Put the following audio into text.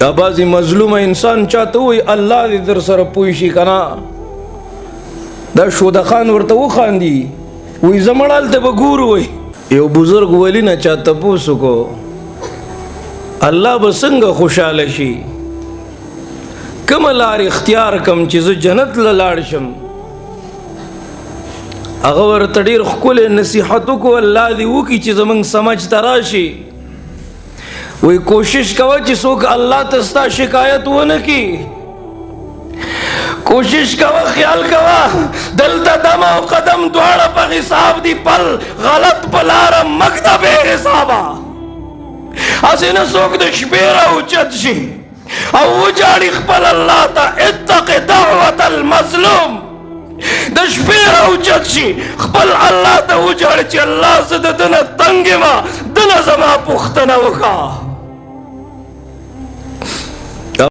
دا بعضی مظلوم انسان چاته وي الله دې در سره پوه شي که نه. دا شوده خان ورته وخاندي وایي زه مړ هلته به ګورو. وایي یو بزرګ ولي نه چا تپوس وکړو الله به څنګه خوشحاله شي، کومه لار اختیار کم چې زه جنت له لاړ شم. هغه ورته ډېر ښکلی نصیحت وکړو الله دې وکړي چې زموږ سمجھ ته راشي. وایي کوشش کوه چې څوک الله ته ستا شکایت ونه کړي. کوشش کوه خیال کوه دلته دم او قدم دواړه په حساب دي، پل غلط په لاره مږده بې حسابه. هسې نه څوک د شپې راوچت شي او وجاړي خپل الله ته اتق دعوة المظلوم. د شپې راوچت شي خپل الله ته وجاړي چې الله زه د ده نه تنګ یم، ده نه زما پوښتنه وکړه.